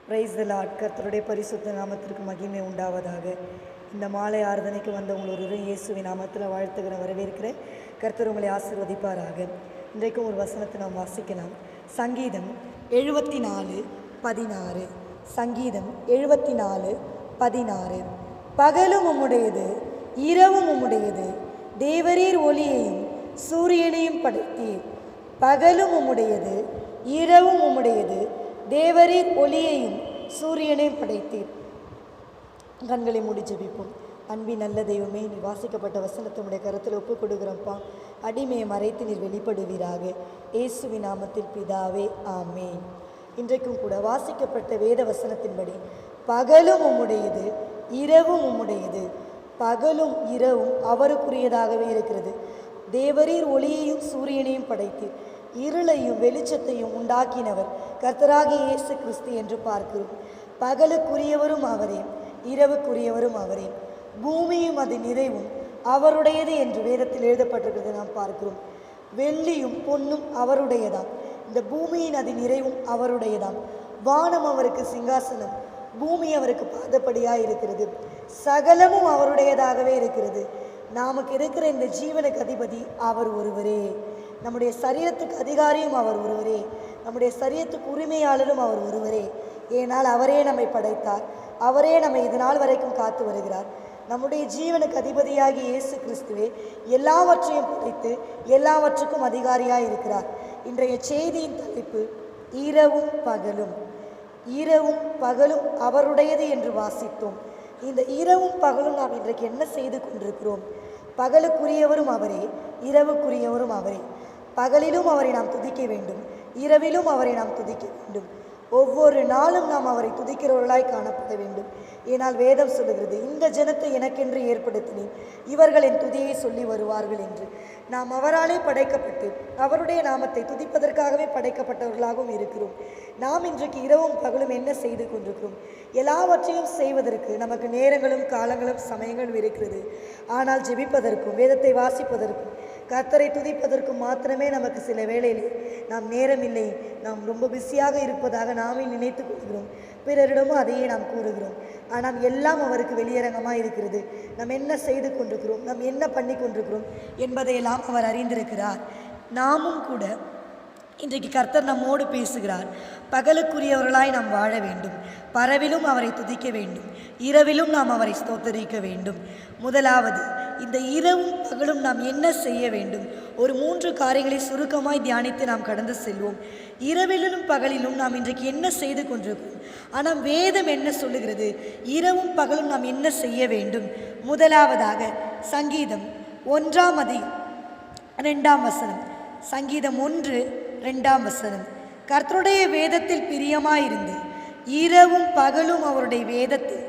Praise the Lord. கர்த்தருடைய பரிசுத்த நாமத்திற்கு மகிமை உண்டாவதாக. இந்த மாலை ஆராதனைக்கு வந்த உங்களொரு இயேசுவின் நாமத்தில் வாழ்த்துகிறேன், வரவேற்கிறேன். கர்த்தர் உங்களை ஆசீர்வதிப்பாராக. இன்றைக்கும் ஒரு வசனத்தை நாம் வாசிக்கலாம். சங்கீதம் 74:16. சங்கீதம் 74:16. பகலும் உம்முடையது, இரவும் உம்முடையது, தேவரீர் ஒளியையும் சூரியனையும் படைத்தீர். பகலும் உம்முடையது, இரவும் உம்முடையது, தேவரீர் ஒளியையும் சூரியனையும் படைத்தீர். கண்களை மூடி ஜெபிப்போம். அன்பின் நல்ல தெய்வமே, நீ வாசிக்கப்பட்ட வசனத்தை உடைய கருத்தில் ஒப்புக் கொடுக்குறப்பா. அடிமையை மறைத்து நீர் வெளிப்படுவீராக. இயேசுவின் நாமத்தில் பிதாவே, ஆமேன். இன்றைக்கும் கூட வாசிக்கப்பட்ட வேத வசனத்தின்படி பகலும் உம்முடையது, இரவும் உம்முடையது. பகலும் இரவும் அவருக்குரியதாகவே இருக்கிறது. தேவரீர் ஒளியையும் சூரியனையும் படைத்தீர். இருளையும் வெளிச்சத்தையும் உண்டாக்கினவர் கர்த்தராகிய இயேசு கிறிஸ்து என்று பார்க்கிறோம். பகலுக்குரியவரும் அவரே, இரவுக்குரியவரும் அவரே. பூமியும் அது நிறைவும் அவருடையது என்று வேதத்தில் எழுதப்பட்டிருக்கிறது நாம் பார்க்கிறோம். வெள்ளியும் பொன்னும் அவருடையதாம். இந்த பூமியின் அது நிறைவும் அவருடையதாம். வானம் அவருக்கு சிங்காசனம், பூமி அவருக்கு பாதப்படியாக இருக்கிறது. சகலமும் அவருடையதாகவே இருக்கிறது. நமக்கு இருக்கிற இந்த ஜீவனுக்கு அதிபதி அவர் ஒருவரே. நம்முடைய சரீரத்துக்கு அதிகாரியும் அவர் ஒருவரே. நம்முடைய சரீரத்துக்கு உரிமையாளரும் அவர் ஒருவரே. ஏனால் அவரே நம்மை படைத்தார். அவரே நம்மை இது நாள் வரைக்கும் காத்து வருகிறார். நம்முடைய ஜீவனுக்கு அதிபதியாகி இயேசு கிறிஸ்துவே எல்லாவற்றையும் படைத்து எல்லாவற்றுக்கும் அதிகாரியாக இருக்கிறார். இன்றைய செய்தியின் தலைப்பு இரவும் பகலும். இரவும் பகலும் அவருடையது என்று வாசித்தோம். இந்த இரவும் பகலும் நாம் இன்றைக்கு என்ன செய்து கொண்டிருக்கிறோம்? பகலுக்குரியவரும் அவரே, இரவுக்குரியவரும் அவரே. பகலிலும் அவரை நாம் துதிக்க வேண்டும், இரவிலும் அவரை நாம் துதிக்க வேண்டும். ஒவ்வொரு நாளும் நாம் அவரை துதிக்கிறவர்களாய் காணப்பட வேண்டும். ஏனால் வேதம் சொல்லுகிறது, இந்த ஜனத்தை எனக்கென்று ஏற்படுத்தினேன், இவர்கள் என் துதியை சொல்லி வருவார்கள் என்று. நாம் அவராலே படைக்கப்பட்டு அவருடைய நாமத்தை துதிப்பதற்காகவே படைக்கப்பட்டவர்களாகவும் இருக்கிறோம். நாம் இன்றைக்கு இரவும் பகலும் என்ன செய்து கொண்டிருக்கிறோம்? எல்லாவற்றையும் செய்வதற்கு நமக்கு நேரங்களும் காலங்களும் சமயங்களும் இருக்கிறது. ஆனால் ஜெபிப்பதற்கும் வேதத்தை வாசிப்பதற்கும் கர்த்தரை துதிப்பதற்கும் மாத்திரமே நமக்கு சில வேளையில் நாம் நேரம் இல்லை, நாம் ரொம்ப பிஸியாக இருப்பதாக நாமே நினைத்து கொள்கிறோம். பிறரிடமும் அதையே நாம் கூறுகிறோம். ஆனால் எல்லாம் அவருக்கு வெளியரங்கமாக இருக்கிறது. நாம் என்ன செய்து கொண்டிருக்கிறோம், நாம் என்ன பண்ணி கொண்டிருக்கிறோம் என்பதையெல்லாம் அவர் அறிந்திருக்கிறார். நாமும் கூட இன்றைக்கு கர்த்தர் நம்மோடு பேசுகிறார். பகலுக்குரியவர்களாய் நாம் வாழ வேண்டும், பரவிலும் அவரை துதிக்க வேண்டும், இரவிலும் நாம் அவரை ஸ்தோத்தரிக்க வேண்டும். முதலாவது, இந்த இரவும் பகலும் நாம் என்ன செய்ய வேண்டும்? ஒரு 3 காரியங்களை சுருக்கமாய் தியானித்து நாம் கடந்து செல்வோம். இரவிலும் பகலிலும் நாம் இன்றைக்கு என்ன செய்து கொண்டிருக்கிறோம்? ஆனால் வேதம் என்ன சொல்லுகிறது? இரவும் பகலும் நாம் என்ன செய்ய வேண்டும்? முதலாவதாக சங்கீதம் 1:2. சங்கீதம் 1:2. கர்த்தருடைய வேதத்தில் பிரியமாயிருந்து இரவும் பகலும் அவருடைய வேதத்தில்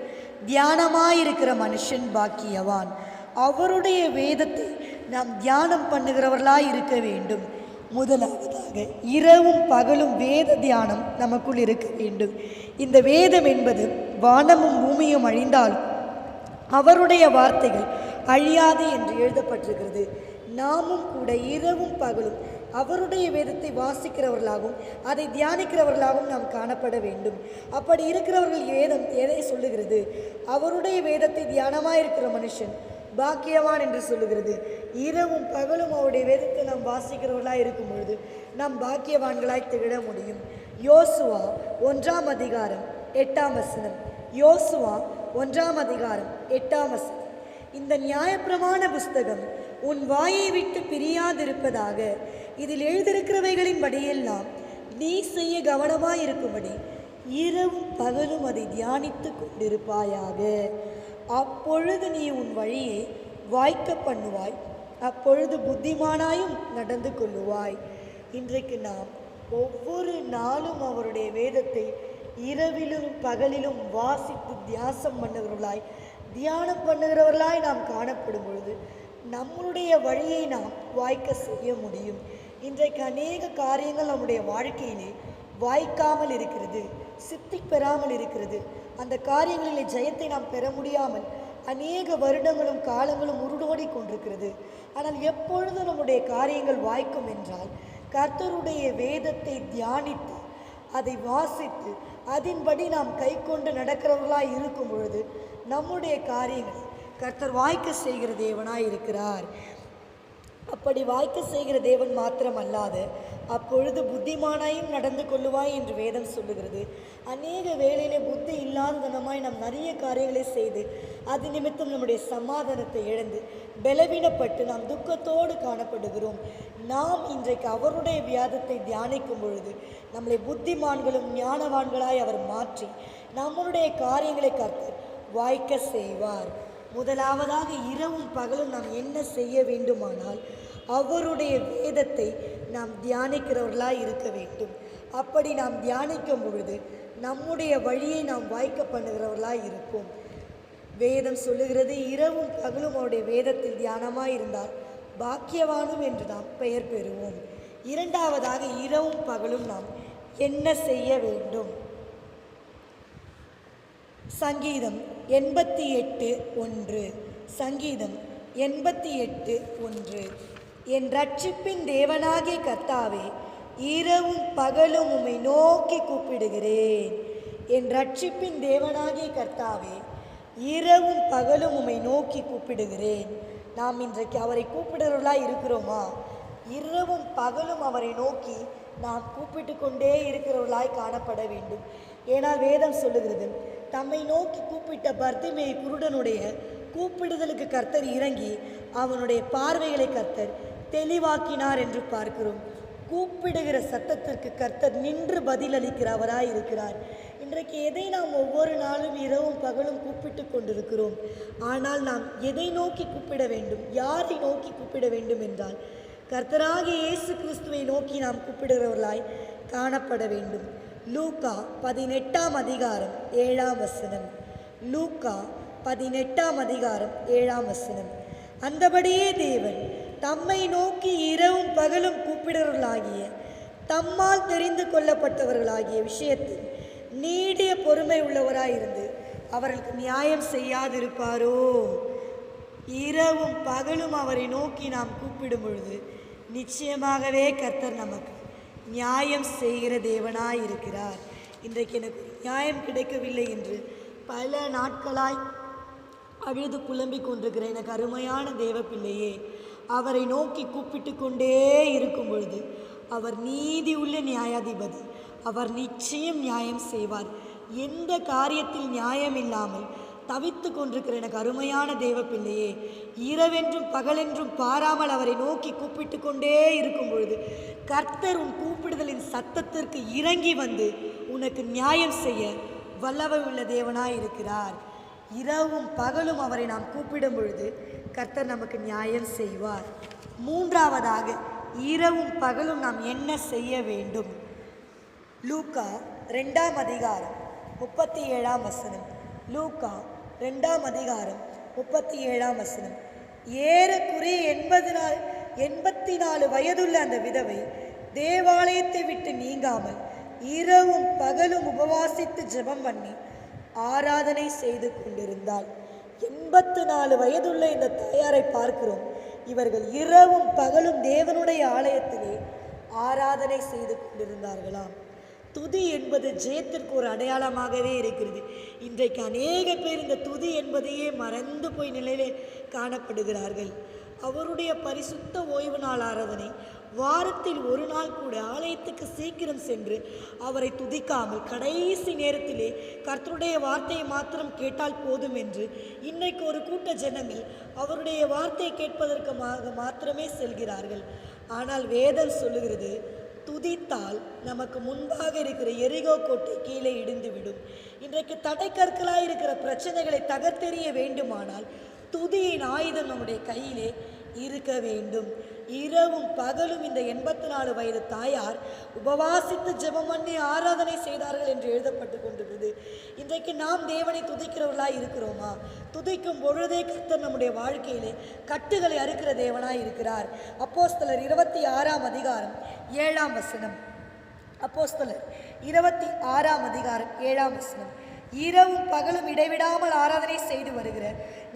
தியானமாயிருக்கிற மனுஷன் பாக்கியவான். அவருடைய வேதத்தை நாம் தியானம் பண்ணுகிறவர்களாய் இருக்க வேண்டும். முதலாவதாக இரவும் பகலும் வேத தியானம் நமக்குள் இருக்க வேண்டும். இந்த வேதம் என்பது வானமும் பூமியும் அழிந்தாலும் அவருடைய வார்த்தைகள் அழியாது என்று எழுதப்பட்டிருக்கிறது. நாமும் கூட இரவும் பகலும் அவருடைய வேதத்தை வாசிக்கிறவர்களாகவும் அதை தியானிக்கிறவர்களாகவும் நாம் காணப்பட வேண்டும். அப்படி இருக்கிறவர்கள் வேதம் எதை சொல்லுகிறது? அவருடைய வேதத்தை தியானமாக இருக்கிற மனுஷன் பாக்கியவான் என்று சொல்லுகிறது. இரவும் பகலும் அவருடைய வேதத்தை நாம் வாசிக்கிறவர்களாக இருக்கும் பொழுது நாம் பாக்கியவான்களாய் திகழ முடியும். யோசுவா 1:8. யோசுவா 1:8. இந்த நியாயப்பிரமாண புஸ்தகம் உன் வாயை விட்டு பிரியாதிருப்பதாக, இதில் எழுதியிருக்கிறவைகளின் படியெல்லாம் நீ செய்ய கவனமாயிருக்கும்படி இரவும் பகலும் அதை தியானித்து கொண்டிருப்பாயாக. அப்பொழுது நீ உன் வழியை வாய்க்க பண்ணுவாய், அப்பொழுது புத்திமானாயும் நடந்து கொள்ளுவாய். இன்றைக்கு நாம் ஒவ்வொரு நாளும் அவருடைய வேதத்தை இரவிலும் பகலிலும் வாசித்து தியானம் பண்ணுகிறவர்களாய் தியானம் பண்ணுகிறவர்களாய் நாம் காணப்படும் பொழுது நம்மளுடைய வழியை நாம் வாய்க்க செய்ய முடியும். இன்றைக்கு அநேக காரியங்கள் நம்முடைய வாழ்க்கையிலே வாய்க்காமல் இருக்கிறது, சித்தி பெறாமல் இருக்கிறது. அந்த காரியங்களிலே ஜெயத்தை நாம் பெற முடியாமல் அநேக வருடங்களும் காலங்களும் உருடோடி கொண்டிருக்கிறது. ஆனால் எப்பொழுது நம்முடைய காரியங்கள் வாய்க்கும் என்றால் கர்த்தருடைய வேதத்தை தியானித்து அதை வாசித்து அதன்படி நாம் கை கொண்டு நடக்கிறவர்களாய் இருக்கும் பொழுது நம்முடைய காரியங்களை கர்த்தர் வாய்க்க செய்கிற தேவனாய் இருக்கிறார். அப்படி வாய்க்க செய்கிற தேவன் மாத்திரம் அல்லாது அப்பொழுது புத்திமானாயும் நடந்து கொள்ளுவாய் என்று வேதம் சொல்லுகிறது. அநேக வேளையிலே புத்தி இல்லாததனமாய் நாம் நிறைய காரியங்களை செய்து அது நிமித்தம் நம்முடைய சமாதானத்தை இழந்து பலவீனப்பட்டு நாம் துக்கத்தோடு காணப்படுகிறோம். நாம் இன்றைக்கு அவருடைய வியாதத்தை தியானிக்கும் பொழுது நம்மளை புத்திமான்களும் ஞானவான்களாய் அவர் மாற்றி நம்மளுடைய காரியங்களை கர்த்தர் வாய்க்க செய்வார். முதலாவதாக இரவும் பகலும் நாம் என்ன செய்ய வேண்டுமானால் அவருடைய வேதத்தை நாம் தியானிக்கிறவர்களாய் இருக்க வேண்டும். அப்படி நாம் தியானிக்கும் பொழுது நம்முடைய வழியை நாம் வாய்க்க பண்ணுகிறவர்களாய் இருப்போம். வேதம் சொல்லுகிறது, இரவும் பகலும் அவருடைய வேதத்தில் தியானமாய் இருந்தால் பாக்கியவானும் என்று நாம் பெயர் பெறுவோம். இரண்டாவதாக இரவும் பகலும் நாம் என்ன செய்ய வேண்டும்? சங்கீதம் 88:1. சங்கீதம் 88:1. என் ரட்சிப்பின் தேவனாகிய கர்த்தாவே, இரவும் பகலும் உம்மை நோக்கி கூப்பிடுகிறேன். என் ரட்சிப்பின் தேவனாகிய கர்த்தாவே, இரவும் பகலும் உம்மை நோக்கி கூப்பிடுகிறேன். நாம் இன்றைக்கு அவரை கூப்பிடுறவர்களாய் இருக்கிறோமா? இரவும் பகலும் அவரை நோக்கி நாம் கூப்பிட்டு கொண்டே இருக்கிறவர்களாய் காணப்பட வேண்டும். ஏனால் வேதம் சொல்லுகிறது, தம்மை நோக்கி கூப்பிட்ட பர்திமேயு குருடனுடைய கூப்பிடுதலுக்கு கர்த்தர் இறங்கி அவனுடைய பார்வைகளை கர்த்தர் தெளிவாக்கினார் என்று பார்க்கிறோம். கூப்பிடுகிற சத்தத்திற்கு கர்த்தர் நின்று பதிலளிக்கிறவராய் இருக்கிறார். இன்றைக்கு எதை நாம் ஒவ்வொரு நாளும் இரவும் பகலும் கூப்பிட்டு கொண்டிருக்கிறோம். ஆனால் நாம் எதை நோக்கி கூப்பிட வேண்டும்? யாரை நோக்கி கூப்பிட வேண்டும் என்றால் கர்த்தராகிய இயேசு கிறிஸ்துவை நோக்கி நாம் கூப்பிடுகிறவர்களாய் காணப்பட வேண்டும். லூக்கா 18:7. லூக்கா 18:7. அந்தபடியே தேவன் தம்மை நோக்கி இரவும் பகலும் கூப்பிடுறவர்களாகிய தம்மால் தெரிந்து கொள்ளப்பட்டவர்களாகிய விஷயத்தில் நீடிய பொறுமை உள்ளவராயிருந்து அவர்களுக்கு நியாயம் செய்யாதிருப்பாரோ? இரவும் பகலும் அவரை நோக்கி நாம் கூப்பிடும் பொழுது நிச்சயமாகவே கர்த்தர் நமக்கு நியாயம் செய்கிற தேவனாய் இருக்கிறார். இன்றைக்கு எனக்கு நியாயம் கிடைக்கவில்லை என்று பல நாட்களாய் அழுது புலம்பிக் கொண்டிருக்கிறேன். எனக்கு அருமையான தேவ பிள்ளையே, அவரை நோக்கி கூப்பிட்டு கொண்டே இருக்கும் பொழுது அவர் நீதி உள்ள நியாயாதிபதி. அவர் நிச்சயம் நியாயம் செய்வார். எந்த காரியத்தில் நியாயம் இல்லாமல் தவித்து கொண்டிருக்கிற எனக்கு அருமையான தேவ பிள்ளையே, இரவென்றும் பகலென்றும் பாராமல் அவரை நோக்கி கூப்பிட்டு கொண்டே இருக்கும் பொழுது கர்த்தர் உன் கூப்பிடுதலின் சத்தத்திற்கு இறங்கி வந்து உனக்கு நியாயம் செய்ய வல்லமை உள்ள தேவனாய் இருக்கிறார். இரவும் பகலும் அவரை நாம் கூப்பிடும் பொழுது கர்த்தர் நமக்கு நியாயம் செய்வார். மூன்றாவதாக இரவும் பகலும் நாம் என்ன செய்ய வேண்டும்? லூக்கா 2:37. லூக்கா 2:37. ஏறக்குறைய 84 வயதுள்ள அந்த விதவை தேவாலயத்தை விட்டு நீங்காமல் இரவும் பகலும் உபவாசித்து ஜெபம் பண்ணி ஆராதனை செய்து கொண்டிருந்தாள். 84 வயதுள்ள இந்த தாயாரை பார்க்கிறோம். இவர்கள் இரவும் பகலும் தேவனுடைய ஆலயத்திலே ஆராதனை செய்து கொண்டிருந்தார்களாம். துதி என்பது ஜெயத்திற்கு ஒரு அடையாளமாகவே இருக்கிறது. இன்றைக்கு அநேக பேர் இந்த துதி என்பதையே மறந்து போய் நிலையிலே காணப்படுகிறார்கள். அவருடைய பரிசுத்த ஓய்வு நாள் ஆராதனை, வாரத்தில் ஒரு நாள் கூட ஆலயத்துக்கு சீக்கிரம் சென்று அவரை துதிக்காமல் கடைசி நேரத்திலே கர்த்தருடைய வார்த்தையை மாத்திரம் கேட்டால் போதும் என்று இன்றைக்கு ஒரு கூட்ட ஜனங்கள் அவருடைய வார்த்தையை கேட்பதற்காக மாத்திரமே செல்கிறார்கள். ஆனால் வேதம் சொல்லுகிறது, துதித்தால் நமக்கு முன்பாக இருக்கிற எரிகோ கோட்டை கீழே இடிந்துவிடும். இன்றைக்கு தடைக்கற்களாய் இருக்கிற பிரச்சனைகளை தகர்த்தெறிய வேண்டுமானால் துதியின் ஆயுதம் நம்முடைய கையிலே இருக்க வேண்டும். இரவும் பகலும் இந்த 84 வயது தாயார் உபவாசித்து ஜெபம் பண்ணி ஆராதனை செய்தார்கள் என்று எழுதப்பட்டு கொண்டிருக்கிறது. இன்றைக்கு நாம் தேவனை துதிக்கிறவர்களாய் இருக்கிறோமா? துதிக்கும் பொழுதே கர்த்தர் நம்முடைய வாழ்க்கையிலே கட்டுகளை அறுக்கிற தேவனாய் இருக்கிறார். அப்போஸ்தலர் 26:7. அப்போஸ்தலர் 26:7. இரவும் பகலும் இடைவிடாமல் ஆராதனை செய்து வருகிற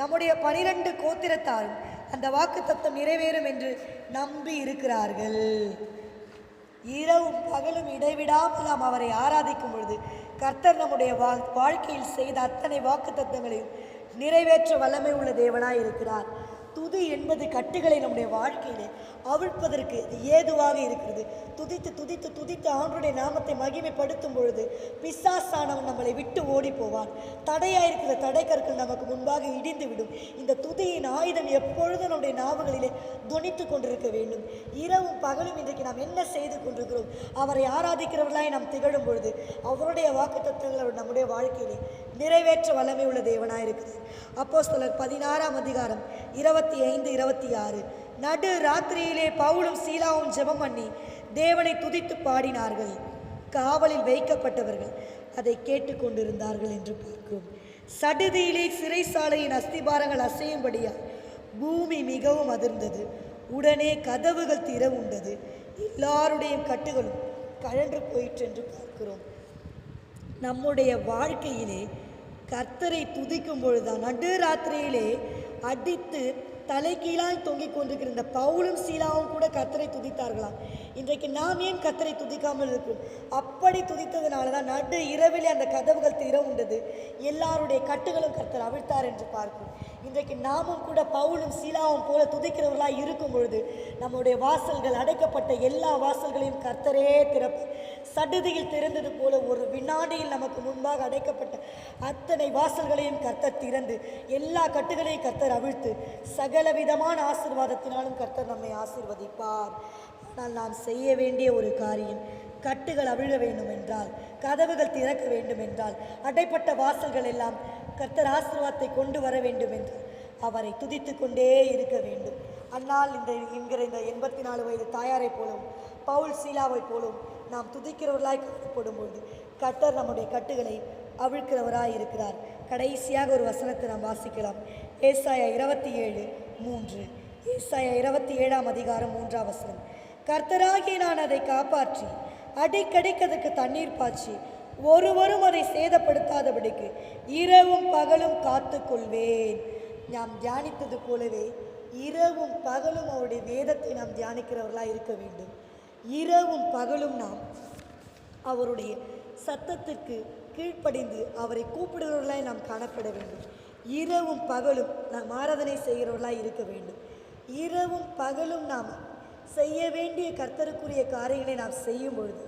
நம்முடைய 12 கோத்திரத்தாரும் அந்த வாக்குத்தத்தம் நிறைவேறும் என்று நம்பி இருக்கிறார்கள். இரவும் பகலும் இடைவிடாமல் நாம் அவரை ஆராதிக்கும் பொழுது கர்த்தர் நம்முடைய வாழ்க்கையில் செய்த அத்தனை வாக்குத்தத்தங்களையும் நிறைவேற்ற வல்லமை உள்ள தேவனாய் இருக்கிறார். துதி என்பது கட்டுகளை நம்முடைய வாழ்க்கையிலே அவிழ்ப்பதற்கு ஏதுவாக இருக்கிறது. துதித்து துதித்து துதித்து ஆண்டவருடைய நாமத்தை மகிமைப்படுத்தும் பொழுது பிசாசானவன் நம்மளை விட்டு ஓடி போவான். தடையாயிருக்கிற தடை கற்கள் நமக்கு முன்பாக இடிந்து விடும். இந்த துதியின் ஆயுதம் எப்பொழுதும் நம்முடைய நாவுகளிலே துணித்து கொண்டிருக்க வேண்டும். இரவும் பகலும் இன்றைக்கு நாம் என்ன செய்து கொண்டிருக்கிறோம்? அவரை ஆராதிக்கிறவர்களாய் நாம் திகழும் பொழுது அவருடைய வாக்குத்தத்தங்கள் நம்முடைய வாழ்க்கையிலே நிறைவேற்ற வல்லமை உள்ள தேவனாய் இருக்கிறது. அப்போஸ்தலர் 16ஆம் அதிகாரம் 25, 26. நடு ராத்திரியிலே பவுலும் சீலாவும் ஜெபம் பண்ணி தேவனை துதித்து பாடினார்கள். காவலில் வைக்கப்பட்டவர்கள் அதை கேட்டுக்கொண்டிருந்தார்கள் என்று பார்க்கிறோம். சடுதியிலே சிறைசாலையின் அஸ்திபாரங்கள் அசையும்படியா பூமி மிகவும் அதிர்ந்தது. உடனே கதவுகள் திறவுண்டது. எல்லாருடைய கட்டுகளும் கழன்று போயிற்று என்று பார்க்கிறோம். நம்முடைய வாழ்க்கையிலே கர்த்தரை துதிக்கும் பொழுதுதான் நடு ராத்திரியிலே அடித்து தலைகீழாய் தொங்கிக் கொண்டிருக்கிற இந்த பவுலும் சீலாவும் கூட கர்த்தரை துதித்தார்களாம். இன்றைக்கு நாம் ஏன் கர்த்தரை துதிக்காமல் இருக்கிறோம்? அப்படி துதித்ததுனால தான் நடு இரவிலே அந்த கதவுகள் திறவுண்டது. எல்லாருடைய கட்டுகளும் கர்த்தர் அவிழ்த்தார் என்று பார்க்கிறோம். இன்றைக்கு நாமும் கூட பவுலும் சீலாவும் போல துதிக்கிறவர்களாக இருக்கும் பொழுது நம்முடைய வாசல்கள் அடைக்கப்பட்ட எல்லா வாசல்களையும் கர்த்தரே திறப்பார். சடுதியில் திறந்தது போல ஒரு வினாடியில் நமக்கு முன்பாக அடைக்கப்பட்ட அத்தனை வாசல்களையும் கர்த்தர் திறந்து எல்லா கட்டுகளையும் கர்த்தர் அவிழ்த்து சகலவிதமான ஆசீர்வாதத்தினாலும் கர்த்தர் நம்மை ஆசீர்வதிப்பார். ஆனால் நாம் செய்ய வேண்டிய ஒரு காரியம், கட்டுகள் அவிழ வேண்டும் என்றால், கதவுகள் திறக்க வேண்டும் என்றால், அடைப்பட்ட வாசல்கள் எல்லாம் கர்த்தர் ஆசீர்வாதத்தை கொண்டு வர வேண்டும் என்றால் அவரை துதித்து கொண்டே இருக்க வேண்டும். அன்னால் இந்த 84 வயது தாயாரை போலும் பவுல் சீலாவை போலும் நாம் துதிக்கிறவர்களாய் காணப்படும் பொழுது கர்த்தர் நம்முடைய கட்டுகளை அவிழ்க்கிறவராய் இருக்கிறார். கடைசியாக ஒரு வசனத்தை நாம் வாசிக்கலாம். ஏசாயா 27:3. ஏசாயா 27ஆம் அதிகாரம் 3ஆம் வசனம். கர்த்தராகிய நான் அதை காப்பாற்றி அடிக்கடிக்கதுக்கு தண்ணீர் பாய்ச்சி ஒருவரும் அதை சேதப்படுத்தாதபடிக்கு இரவும் பகலும் காத்து கொள்வேன். நாம் தியானித்தது போலவே இரவும் பகலும் அவருடைய வேதத்தை நாம் தியானிக்கிறவர்களாக இருக்க வேண்டும். இரவும் பகலும் நாம் அவருடைய சத்தத்திற்கு கீழ்ப்படிந்து அவரை கூப்பிடுகிறவர்களாய் நாம் காணப்பட வேண்டும். இரவும் பகலும் நாம் ஆராதனை செய்கிறவர்களாய் இருக்க வேண்டும். இரவும் பகலும் நாம் செய்ய வேண்டிய கர்த்தருக்குரிய காரியங்களை நாம் செய்யும் பொழுது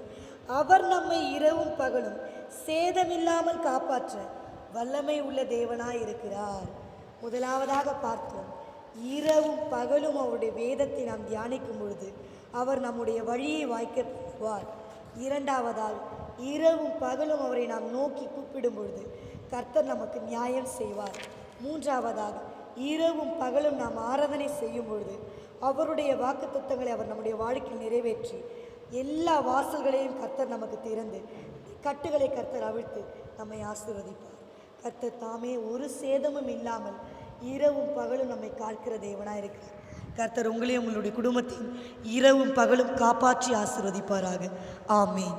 அவர் நம்மை இரவும் பகலும் சேதமில்லாமல் காப்பாற்ற வல்லமை உள்ள தேவனாய் இருக்கிறார். முதலாவதாக பார்த்தோம், இரவும் பகலும் அவருடைய வேதத்தை நாம் தியானிக்கும் பொழுது அவர் நம்முடைய வழியை வாய்க்கப்படுவார். இரண்டாவதாக, இரவும் பகலும் அவரை நாம் நோக்கி கூப்பிடும் பொழுது கர்த்தர் நமக்கு நியாயம் செய்வார். மூன்றாவதாக, இரவும் பகலும் நாம் ஆராதனை செய்யும் பொழுது அவருடைய வாக்குத்தத்தங்களை அவர் நம்முடைய வாழ்க்கையில் நிறைவேற்றி எல்லா வாசல்களையும் கர்த்தர் நமக்கு திறந்து கட்டுகளை கர்த்தர் அவிழ்த்து நம்மை ஆசீர்வதிப்பார். கர்த்தர் தாமே ஒரு சேதமும் இல்லாமல் இரவும் பகலும் நம்மை காக்கிற தேவனாக இருக்கிறார். கர்த்தர் உங்களையும் உங்களுடைய குடும்பத்தையும் இரவும் பகலும் காப்பாற்றி ஆசீர்வதிப்பாராக. ஆமேன்.